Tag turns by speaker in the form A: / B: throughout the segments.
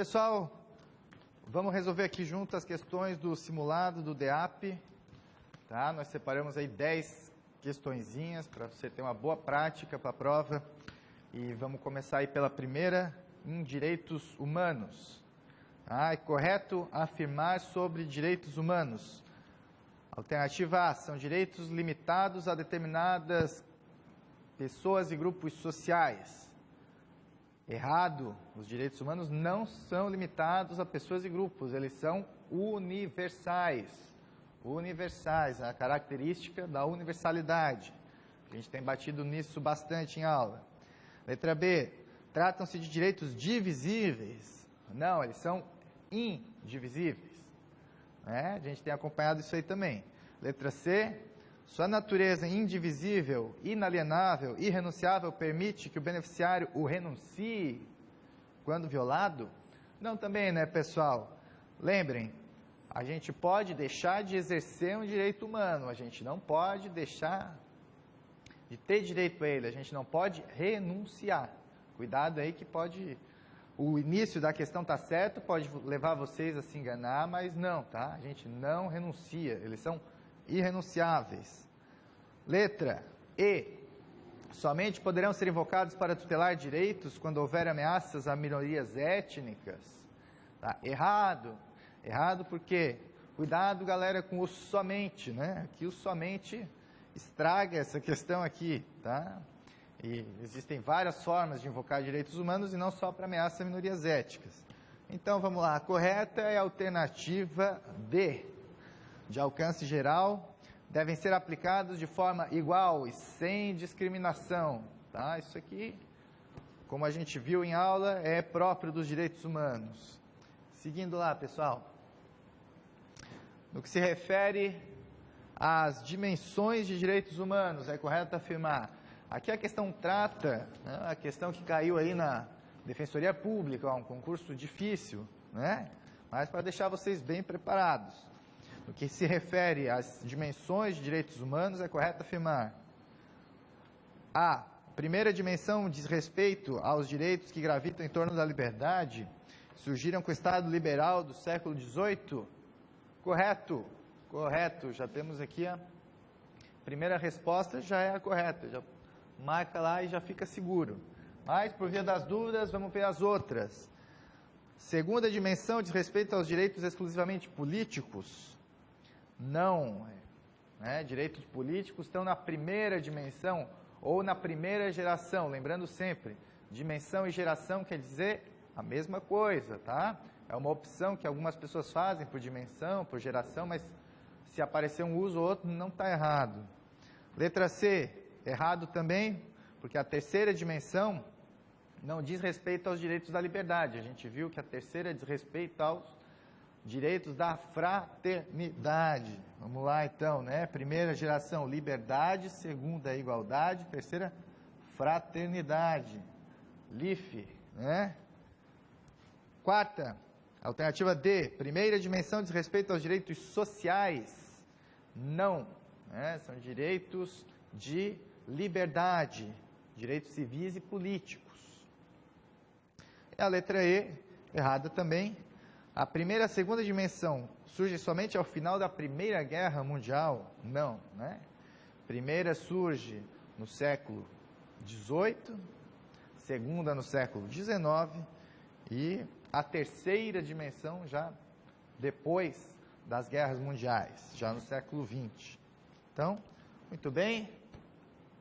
A: pessoal, vamos resolver aqui junto as questões do simulado do DEAP. Tá? Nós separamos aí 10 questõezinhas para você ter uma boa prática para a prova. E vamos começar aí pela primeira, em direitos humanos. É correto afirmar sobre direitos humanos. Alternativa A, são direitos limitados a determinadas pessoas e grupos sociais. Errado, os direitos humanos não são limitados a pessoas e grupos, eles são universais. Universais, a característica da universalidade. A gente tem batido nisso bastante em aula. Letra B, tratam-se de direitos divisíveis? Não, eles são indivisíveis. A gente tem acompanhado isso aí também. Letra C, sua natureza indivisível, inalienável, irrenunciável permite que o beneficiário o renuncie quando violado? Não também, né, pessoal? Lembrem, a gente pode deixar de exercer um direito humano, a gente não pode deixar de ter direito a ele, a gente não pode renunciar. Cuidado aí que pode... O início da questão está certo, pode levar vocês a se enganar, mas não, tá? A gente não renuncia, eles são irrenunciáveis. Letra E. Somente poderão ser invocados para tutelar direitos quando houver ameaças a minorias étnicas. Tá? Errado. Errado porque, cuidado galera com o somente, né? Aqui o somente estraga essa questão aqui, tá? E existem várias formas de invocar direitos humanos e não só para ameaça a minorias étnicas. Então vamos lá, a correta é a alternativa D. De alcance geral, devem ser aplicados de forma igual e sem discriminação. Tá? Isso aqui, como a gente viu em aula, é próprio dos direitos humanos. Seguindo lá, pessoal. No que se refere às dimensões de direitos humanos, é correto afirmar. Aqui a questão trata, né, a questão que caiu aí na Defensoria Pública, um concurso difícil, né? Mas para deixar vocês bem preparados. No que se refere às dimensões de direitos humanos, é correto afirmar. A primeira dimensão diz respeito aos direitos que gravitam em torno da liberdade, surgiram com o Estado liberal do século XVIII? Correto, correto. Já temos aqui a primeira resposta, já é a correta. Já marca lá e já fica seguro. Mas, por via das dúvidas, vamos ver as outras. Segunda dimensão diz respeito aos direitos exclusivamente políticos? Não. Direitos políticos estão na primeira dimensão ou na primeira geração. Lembrando sempre, dimensão e geração quer dizer a mesma coisa, tá? É uma opção que algumas pessoas fazem por dimensão, por geração, mas se aparecer um uso ou outro, não está errado. Letra C, errado também, porque a terceira dimensão não diz respeito aos direitos da liberdade. A gente viu que a terceira diz respeito aos direitos da fraternidade. Vamos lá então, né? Primeira geração, liberdade. Segunda, igualdade. Terceira, fraternidade. LIF, né? Quarta, alternativa D. Primeira dimensão diz respeito aos direitos sociais. Não, né? São direitos de liberdade, direitos civis e políticos. E a letra E, errada também. A primeira e a segunda dimensão surge somente ao final da Primeira Guerra Mundial? Não, né? Primeira surge no século XVIII, segunda no século XIX e a terceira dimensão já depois das guerras mundiais, já no século XX. Então, muito bem,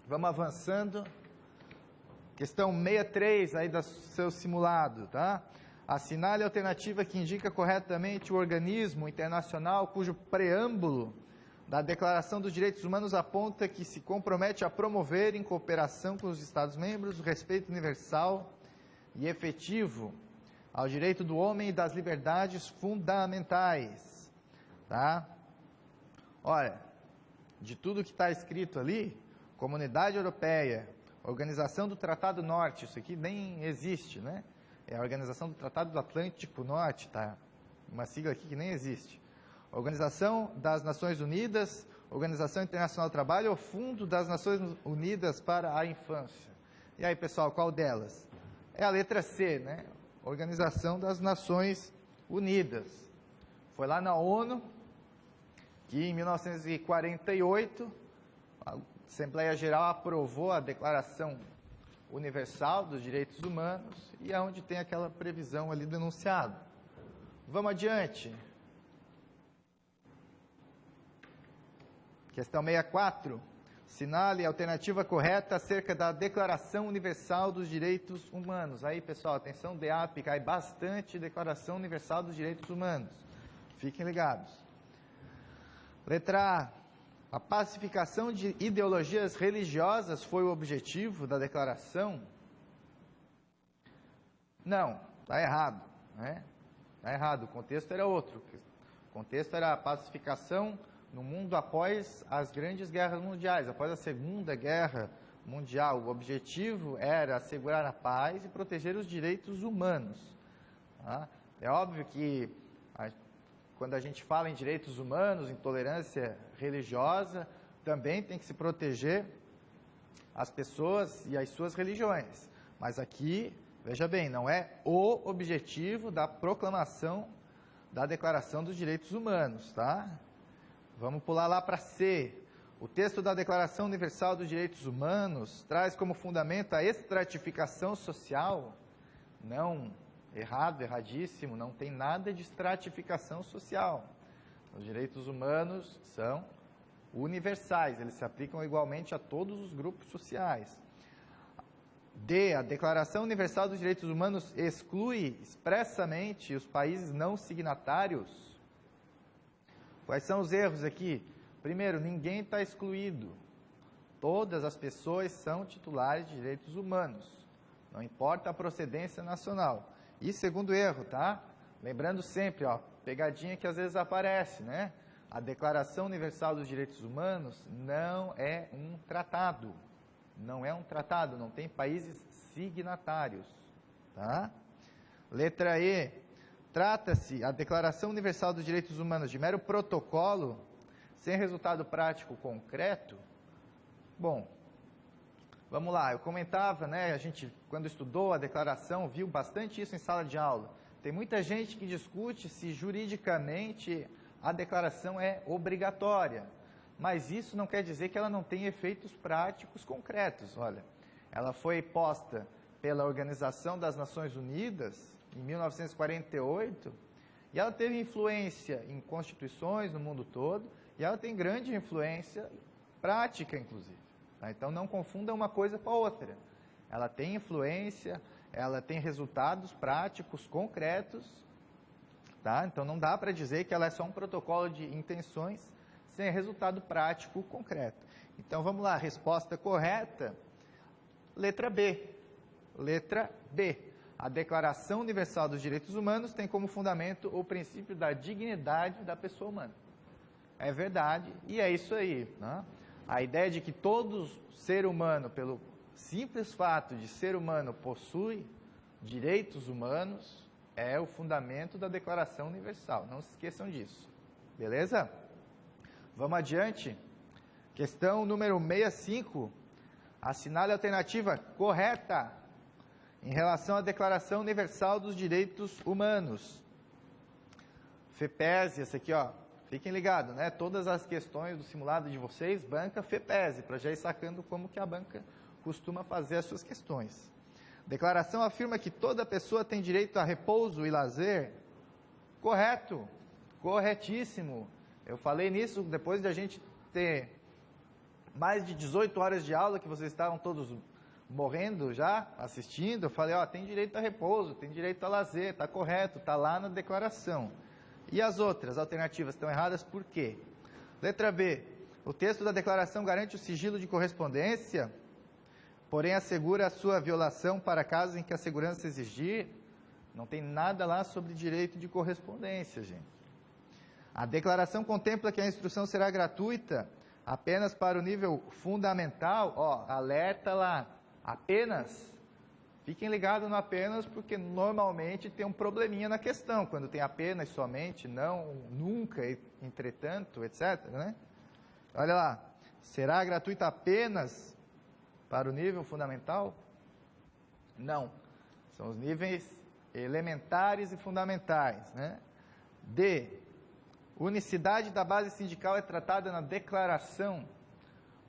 A: vamos avançando. Questão 63 aí do seu simulado, tá? Assinale a alternativa que indica corretamente o organismo internacional cujo preâmbulo da Declaração dos Direitos Humanos aponta que se compromete a promover, em cooperação com os Estados-membros, o respeito universal e efetivo ao direito do homem e das liberdades fundamentais. Tá? Olha, de tudo que está escrito ali, Comunidade Europeia, Organização do Tratado Norte, isso aqui nem existe, né? É a Organização do Tratado do Atlântico Norte, tá? Uma sigla aqui que nem existe. Organização das Nações Unidas, Organização Internacional do Trabalho ou Fundo das Nações Unidas para a Infância. E aí, pessoal, qual delas? É a letra C, né? Organização das Nações Unidas. Foi lá na ONU que, em 1948, a Assembleia Geral aprovou a Declaração Universal dos Direitos Humanos e é onde tem aquela previsão ali denunciada. Vamos adiante. Questão 64. Assinale a alternativa correta acerca da Declaração Universal dos Direitos Humanos. Aí, pessoal, atenção, DEAP, cai bastante Declaração Universal dos Direitos Humanos. Fiquem ligados. Letra A. A pacificação de ideologias religiosas foi o objetivo da declaração? Não, está errado. Está errado, o contexto era outro. O contexto era a pacificação no mundo após as grandes guerras mundiais, após a Segunda Guerra Mundial. O objetivo era assegurar a paz e proteger os direitos humanos. Tá? É óbvio que quando a gente fala em direitos humanos, em tolerância religiosa, também tem que se proteger as pessoas e as suas religiões. Mas aqui, veja bem, não é o objetivo da proclamação da Declaração dos Direitos Humanos, tá? Vamos pular lá para C. O texto da Declaração Universal dos Direitos Humanos traz como fundamento a estratificação social? Não. Errado, erradíssimo, não tem nada de estratificação social. Os direitos humanos são universais, eles se aplicam igualmente a todos os grupos sociais. D. A Declaração Universal dos Direitos Humanos exclui expressamente os países não signatários? Quais são os erros aqui? Primeiro, ninguém está excluído. Todas as pessoas são titulares de direitos humanos, não importa a procedência nacional. E segundo erro, tá? Lembrando sempre, ó, pegadinha que às vezes aparece, né? A Declaração Universal dos Direitos Humanos não é um tratado. Não é um tratado, não tem países signatários, tá? Letra E. Trata-se a Declaração Universal dos Direitos Humanos de mero protocolo, sem resultado prático concreto? Bom, vamos lá, eu comentava, né, a gente, quando estudou a declaração, viu bastante isso em sala de aula. Tem muita gente que discute se juridicamente a declaração é obrigatória, mas isso não quer dizer que ela não tem efeitos práticos concretos. Olha, ela foi posta pela Organização das Nações Unidas em 1948 e ela teve influência em constituições no mundo todo e ela tem grande influência prática, inclusive. Então, não confunda uma coisa com a outra. Ela tem influência, ela tem resultados práticos, concretos, tá? Então, não dá para dizer que ela é só um protocolo de intenções sem resultado prático concreto. Então, vamos lá, resposta correta, letra B. Letra B. A Declaração Universal dos Direitos Humanos tem como fundamento o princípio da dignidade da pessoa humana. É verdade, e é isso aí, né? A ideia de que todo ser humano, pelo simples fato de ser humano, possui direitos humanos, é o fundamento da Declaração Universal. Não se esqueçam disso. Beleza? Vamos adiante. Questão número 65. Assinale a alternativa correta em relação à Declaração Universal dos Direitos Humanos. FEPESE, essa aqui, ó. Fiquem ligados, né? Todas as questões do simulado de vocês, banca FEPESE, para já ir sacando como que a banca costuma fazer as suas questões. Declaração afirma que toda pessoa tem direito a repouso e lazer. Correto, corretíssimo. Eu falei nisso depois de a gente ter mais de 18 horas de aula, que vocês estavam todos morrendo já, assistindo. Eu falei, ó, tem direito a repouso, tem direito a lazer, está correto, está lá na declaração. E as outras alternativas estão erradas por quê? Letra B. O texto da declaração garante o sigilo de correspondência, porém assegura a sua violação para casos em que a segurança exigir. Não tem nada lá sobre direito de correspondência, gente. A declaração contempla que a instrução será gratuita apenas para o nível fundamental. Ó, alerta lá, apenas. Fiquem ligados no apenas, porque normalmente tem um probleminha na questão, quando tem apenas, somente, não, nunca, entretanto, etc. Né? Olha lá, será gratuita apenas para o nível fundamental? Não, são os níveis elementares e fundamentais, né? D, unicidade da base sindical é tratada na declaração.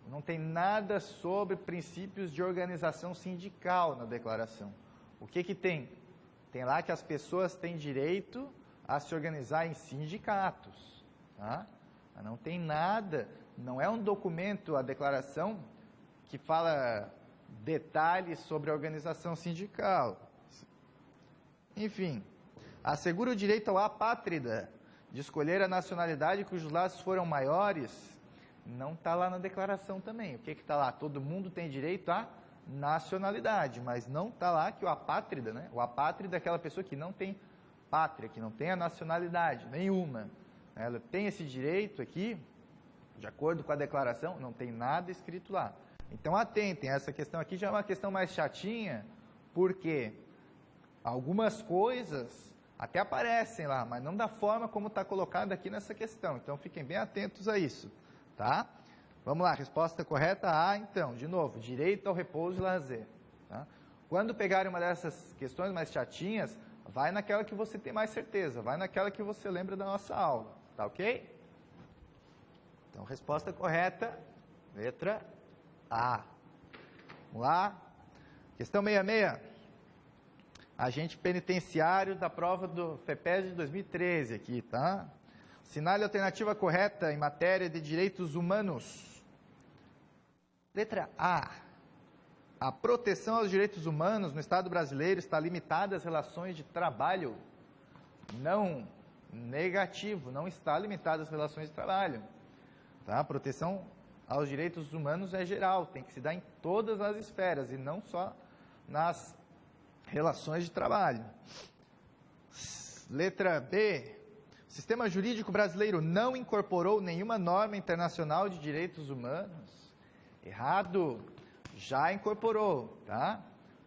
A: Não tem nada sobre princípios de organização sindical na declaração. O que que tem? Tem lá que as pessoas têm direito a se organizar em sindicatos, tá? Mas não tem nada, não é um documento, a declaração, que fala detalhes sobre a organização sindical. Enfim, assegura o direito ao apátrida de escolher a nacionalidade cujos laços foram maiores, não está lá na declaração também. O que está lá? Todo mundo tem direito à nacionalidade, mas não está lá que o apátrida, né? O apátrida é aquela pessoa que não tem pátria, que não tem a nacionalidade nenhuma. Ela tem esse direito aqui, de acordo com a declaração, não tem nada escrito lá. Então atentem, essa questão aqui já é uma questão mais chatinha, porque algumas coisas até aparecem lá, mas não da forma como está colocado aqui nessa questão. Então, fiquem bem atentos a isso, tá? Vamos lá, resposta correta A, então, de novo, direito ao repouso e lazer. Tá? Quando pegarem uma dessas questões mais chatinhas, vai naquela que você tem mais certeza, vai naquela que você lembra da nossa aula, tá ok? Então, resposta correta, letra A. Vamos lá, questão 66. Agente penitenciário da prova do FEPES de 2013 aqui, tá? Assinale a alternativa correta em matéria de direitos humanos. Letra A. A proteção aos direitos humanos no Estado brasileiro está limitada às relações de trabalho. Não, negativo, não está limitada às relações de trabalho. Tá? A proteção aos direitos humanos é geral, tem que se dar em todas as esferas e não só nas relações de trabalho. Letra B. O sistema jurídico brasileiro não incorporou nenhuma norma internacional de direitos humanos. Errado. Já incorporou, tá?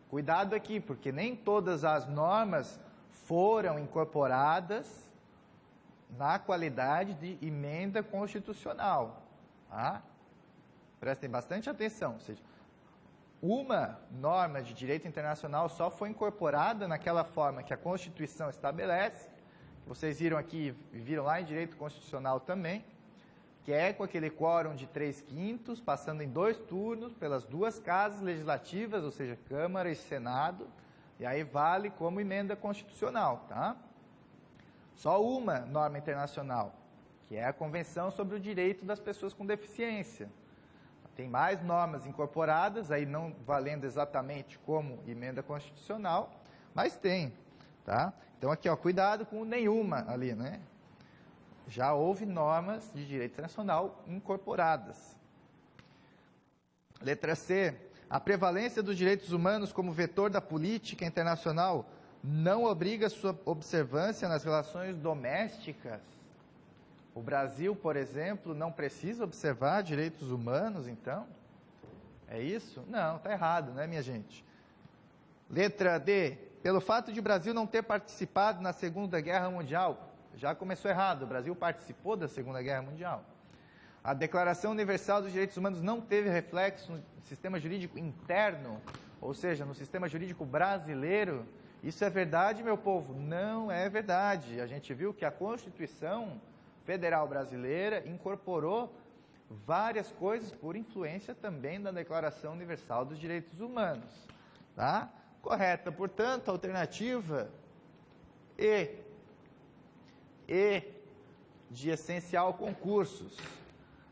A: Cuidado aqui, porque nem todas as normas foram incorporadas na qualidade de emenda constitucional, tá? Prestem bastante atenção, ou seja, uma norma de direito internacional só foi incorporada naquela forma que a Constituição estabelece, vocês viram aqui, viram lá em direito constitucional também, que é com aquele quórum de 3/5, passando em 2 turnos pelas 2 casas legislativas, ou seja, Câmara e Senado, e aí vale como emenda constitucional, tá? Só uma norma internacional, que é a Convenção sobre o Direito das Pessoas com Deficiência. Tem mais normas incorporadas, aí não valendo exatamente como emenda constitucional, mas tem, tá? Então aqui, ó, cuidado com o nenhuma ali, né? Já houve normas de direito internacional incorporadas. Letra C. A prevalência dos direitos humanos como vetor da política internacional não obriga sua observância nas relações domésticas. O Brasil, por exemplo, não precisa observar direitos humanos, então? É isso? Não, está errado, né, minha gente? Letra D. Pelo fato de o Brasil não ter participado na Segunda Guerra Mundial, já começou errado, o Brasil participou da Segunda Guerra Mundial. A Declaração Universal dos Direitos Humanos não teve reflexo no sistema jurídico interno, ou seja, no sistema jurídico brasileiro. Isso é verdade, meu povo? Não é verdade. A gente viu que a Constituição Federal Brasileira incorporou várias coisas por influência também da Declaração Universal dos Direitos Humanos. Tá? Correta, portanto, a alternativa E de essencial concursos.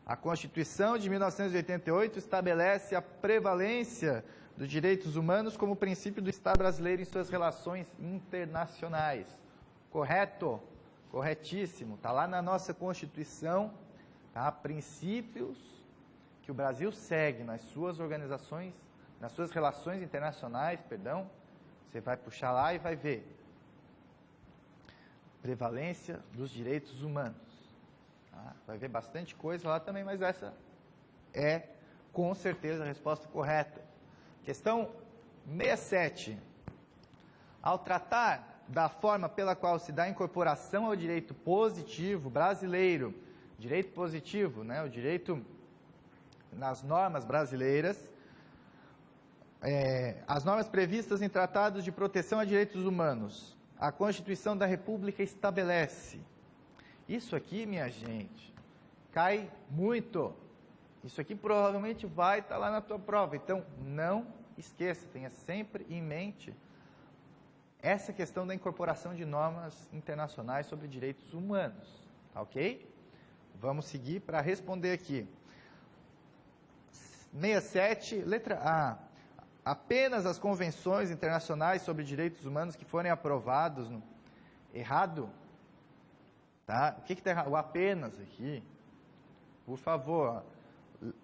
A: A Constituição de 1988 estabelece a prevalência dos direitos humanos como princípio do Estado brasileiro em suas relações internacionais. Correto? Corretíssimo. Está lá na nossa Constituição, tá? Princípios que o Brasil segue nas suas organizações, nas suas relações internacionais, perdão. Você vai puxar lá e vai ver. Prevalência dos direitos humanos. Tá? Vai ver bastante coisa lá também, mas essa é, com certeza, a resposta correta. Questão 67. Ao tratar da forma pela qual se dá incorporação ao direito positivo brasileiro, direito positivo, né, o direito nas normas brasileiras, as normas previstas em tratados de proteção a direitos humanos, a Constituição da República estabelece. Isso aqui, minha gente, cai muito. Isso aqui provavelmente vai estar lá na tua prova. Então, não esqueça, tenha sempre em mente essa questão da incorporação de normas internacionais sobre direitos humanos. Tá ok? Vamos seguir para responder aqui. 67, letra A. Apenas as convenções internacionais sobre direitos humanos que forem aprovados. Errado? Tá? O que está errado? O apenas aqui. Por favor,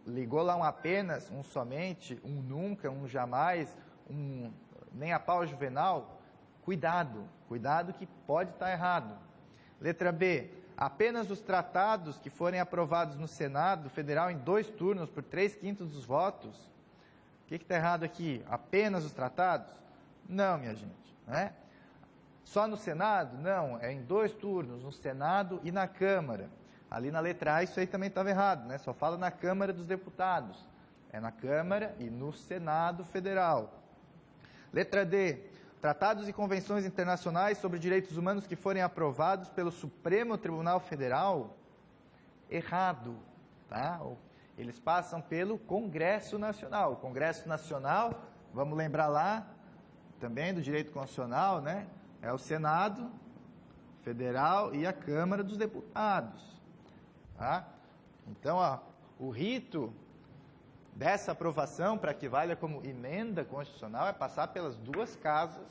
A: ligou lá um apenas, um somente, um nunca, um jamais, um nem a pau juvenal. Cuidado, cuidado que pode estar errado. Letra B. Apenas os tratados que forem aprovados no Senado Federal em 2 turnos por 3/5 dos votos. O que está errado aqui? Apenas os tratados? Não, minha gente. Né? Só no Senado? Não, é em 2 turnos, no Senado e na Câmara. Ali na letra A isso aí também estava errado, né? Só fala na Câmara dos Deputados. É na Câmara e no Senado Federal. Letra D. Tratados e convenções internacionais sobre direitos humanos que forem aprovados pelo Supremo Tribunal Federal? Errado, tá? Eles passam pelo Congresso Nacional. O Congresso Nacional, vamos lembrar lá, também do direito constitucional, né? É o Senado Federal e a Câmara dos Deputados, tá? Então, ó, o rito dessa aprovação, para que valha como emenda constitucional, é passar pelas 2 casas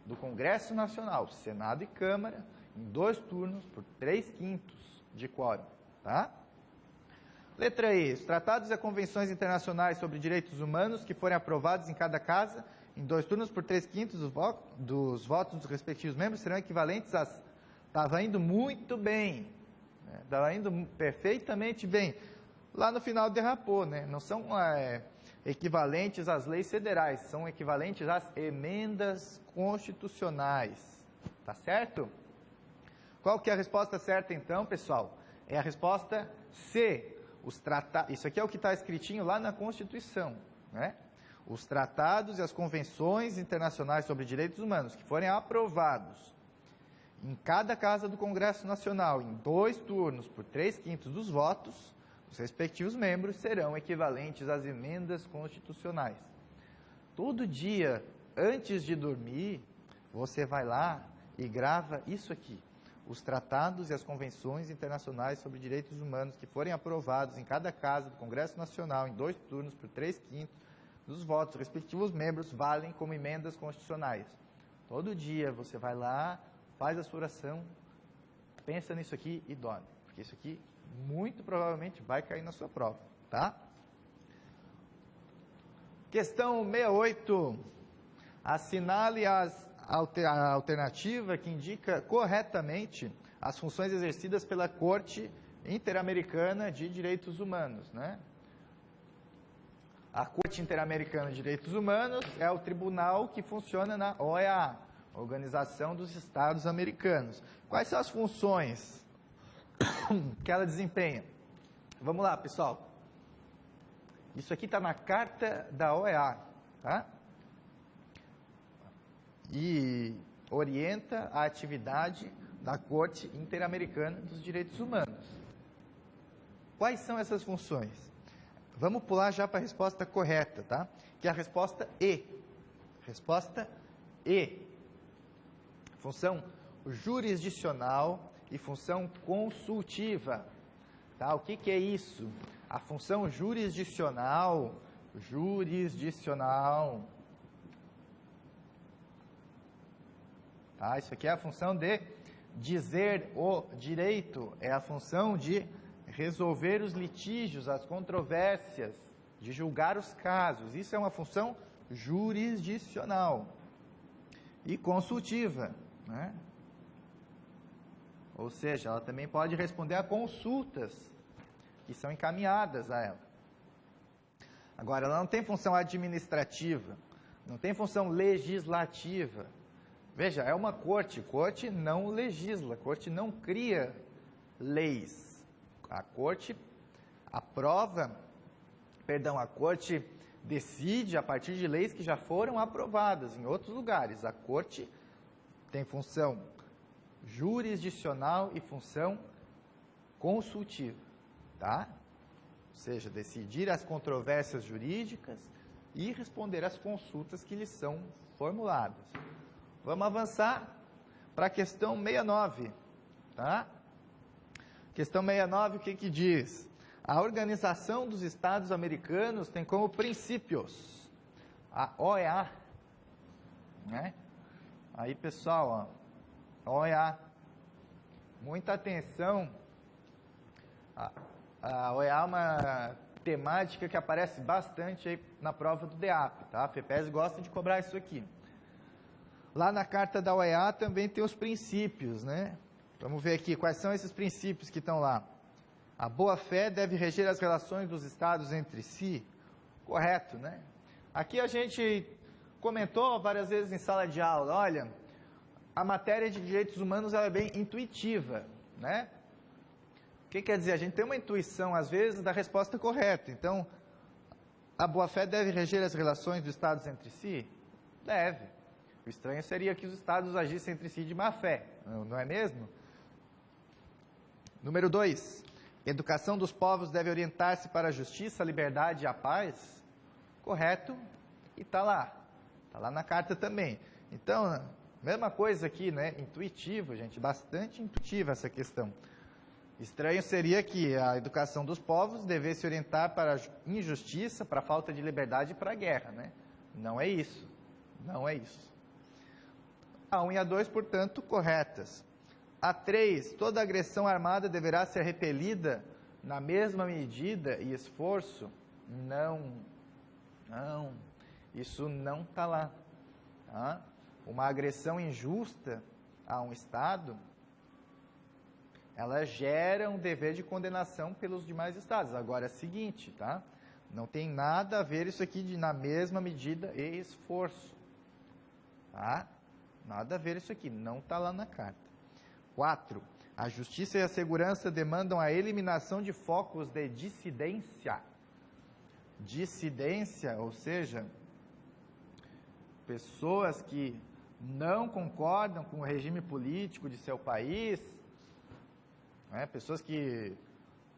A: do Congresso Nacional, Senado e Câmara, em 2 turnos, por 3/5 de quórum. Tá? Letra E. Os tratados e convenções internacionais sobre direitos humanos que forem aprovados em cada casa, em 2 turnos, por 3/5 dos votos dos respectivos membros, serão equivalentes às... Estava indo muito bem, estava indo perfeitamente bem. Lá no final derrapou, né? Não são equivalentes às leis federais, são equivalentes às emendas constitucionais. Tá certo? Qual que é a resposta certa então, pessoal? É a resposta C. Isso aqui é o que está escritinho lá na Constituição, né? Os tratados e as convenções internacionais sobre direitos humanos que forem aprovados em cada casa do Congresso Nacional, em 2 turnos, por 3/5 dos votos, os respectivos membros serão equivalentes às emendas constitucionais. Todo dia, antes de dormir, você vai lá e grava isso aqui. Os tratados e as convenções internacionais sobre direitos humanos que forem aprovados em cada casa do Congresso Nacional, em 2 turnos, por 3/5 dos votos, os respectivos membros valem como emendas constitucionais. Todo dia você vai lá, faz a sua oração, pensa nisso aqui e dorme. Porque isso aqui muito provavelmente vai cair na sua prova, tá? Questão 68. Assinale a alternativa que indica corretamente as funções exercidas pela Corte Interamericana de Direitos Humanos, né? A Corte Interamericana de Direitos Humanos é o tribunal que funciona na OEA, Organização dos Estados Americanos. Quais são as funções que ela desempenha? Vamos lá, pessoal. Isso aqui está na carta da OEA, tá? E orienta a atividade da Corte Interamericana dos Direitos Humanos. Quais são essas funções? Vamos pular já para a resposta correta, tá? Que é a resposta E. Resposta E. Função jurisdicional e função consultiva. Tá? O que é isso? A função jurisdicional, tá? Isso aqui é a função de dizer o direito, é a função de resolver os litígios, as controvérsias, de julgar os casos. Isso é uma função jurisdicional e consultiva, né? Ou seja, ela também pode responder a consultas que são encaminhadas a ela. Agora, ela não tem função administrativa, não tem função legislativa. Veja, é uma corte. Corte não legisla, corte não cria leis. A corte aprova, a corte decide a partir de leis que já foram aprovadas em outros lugares. A Corte tem função jurisdicional e função consultiva, tá? Ou seja, decidir as controvérsias jurídicas e responder às consultas que lhes são formuladas. Vamos avançar para a questão 69, tá? Questão 69, o que que diz? A Organização dos Estados Americanos tem como princípios a OEA, né? Aí, pessoal, ó, OEA, muita atenção. A OEA é uma temática que aparece bastante aí na prova do DEAP, tá? A FEPES gosta de cobrar isso aqui. Lá na carta da OEA também tem os princípios, né? Vamos ver aqui quais são esses princípios que estão lá. A boa-fé deve reger as relações dos Estados entre si. Correto, né? Aqui a gente comentou várias vezes em sala de aula, olha, a matéria de direitos humanos ela é bem intuitiva, né? O que quer dizer? A gente tem uma intuição, às vezes, da resposta correta. Então, a boa-fé deve reger as relações dos Estados entre si? Deve. O estranho seria que os Estados agissem entre si de má-fé, não é mesmo? Número 2. Educação dos povos deve orientar-se para a justiça, a liberdade e a paz? Correto. E está lá na carta também. Então, mesma coisa aqui, né? Intuitivo, gente, bastante intuitiva essa questão. Estranho seria que a educação dos povos devesse orientar para a injustiça, para a falta de liberdade e para a guerra, né? Não é isso. Não é isso. A 1 e a 2, portanto, corretas. A 3, toda agressão armada deverá ser repelida na mesma medida e esforço? Não. Não. Isso não está lá. Tá? Uma agressão injusta a um Estado, ela gera um dever de condenação pelos demais Estados. Agora é o seguinte, tá? Não tem nada a ver isso aqui de na mesma medida e esforço. Tá? Nada a ver isso aqui, não está lá na carta. 4. A justiça e a segurança demandam a eliminação de focos de dissidência. Dissidência, ou seja, pessoas que não concordam com o regime político de seu país, né, pessoas que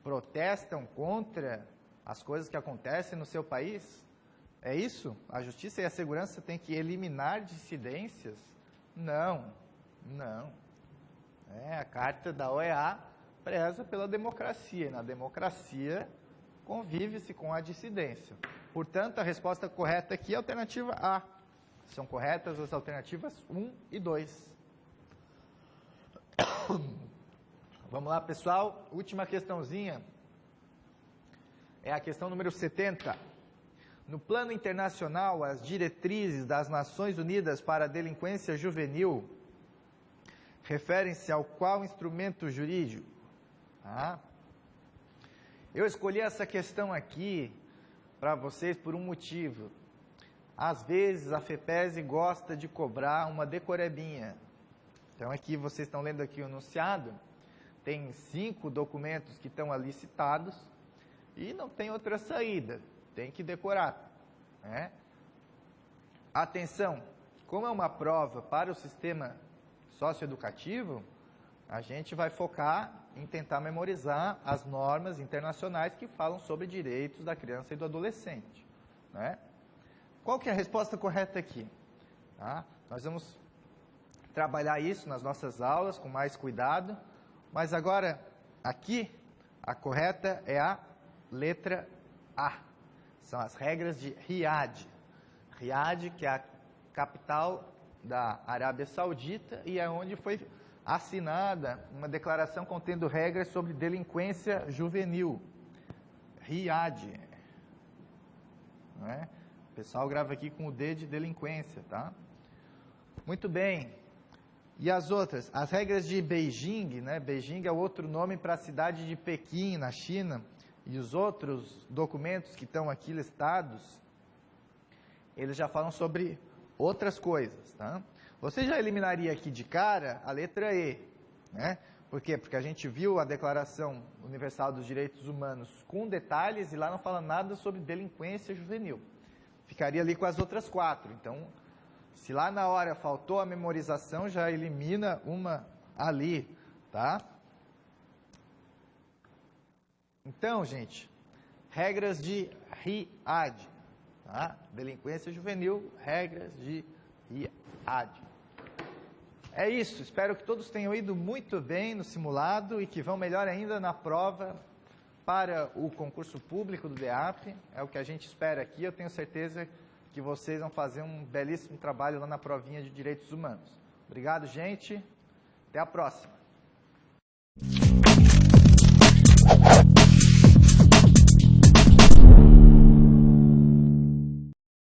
A: protestam contra as coisas que acontecem no seu país. É isso? A justiça e a segurança têm que eliminar dissidências? Não, não. A carta da OEA preza pela democracia, e na democracia convive-se com a dissidência. Portanto, a resposta correta aqui é a alternativa A. São corretas as alternativas 1 e 2. Vamos lá, pessoal. Última questãozinha. É a questão número 70. No plano internacional, as diretrizes das Nações Unidas para a Delinquência Juvenil referem-se ao qual instrumento jurídico? Eu escolhi essa questão aqui para vocês por um motivo. Às vezes a FEPES gosta de cobrar uma decorebinha. Então aqui vocês estão lendo aqui o enunciado, tem 5 documentos que estão ali citados e não tem outra saída, tem que decorar, né? Atenção, como é uma prova para o sistema socioeducativo, a gente vai focar em tentar memorizar as normas internacionais que falam sobre direitos da criança e do adolescente, né? Qual que é a resposta correta aqui? Tá? Nós vamos trabalhar isso nas nossas aulas com mais cuidado, mas agora, aqui, a correta é a letra A. São as regras de Riad. Riad, que é a capital da Arábia Saudita e é onde foi assinada uma declaração contendo regras sobre delinquência juvenil. Riad. Não é? O pessoal grava aqui com o D de delinquência, tá? Muito bem. E as outras? As regras de Beijing, né? Beijing é outro nome para a cidade de Pequim, na China. E os outros documentos que estão aqui listados, eles já falam sobre outras coisas, tá? Você já eliminaria aqui de cara a letra E, né? Por quê? Porque a gente viu a Declaração Universal dos Direitos Humanos com detalhes e lá não fala nada sobre delinquência juvenil. ficaria ali com as outras 4. Então, se lá na hora faltou a memorização, já elimina uma ali, tá? Então, gente, regras de RIAD, tá? Delinquência juvenil, regras de RIAD. É isso, espero que todos tenham ido muito bem no simulado e que vão melhor ainda na prova para o concurso público do DEAP. É o que a gente espera aqui, eu tenho certeza que vocês vão fazer um belíssimo trabalho lá na provinha de Direitos Humanos. Obrigado, gente. Até a próxima.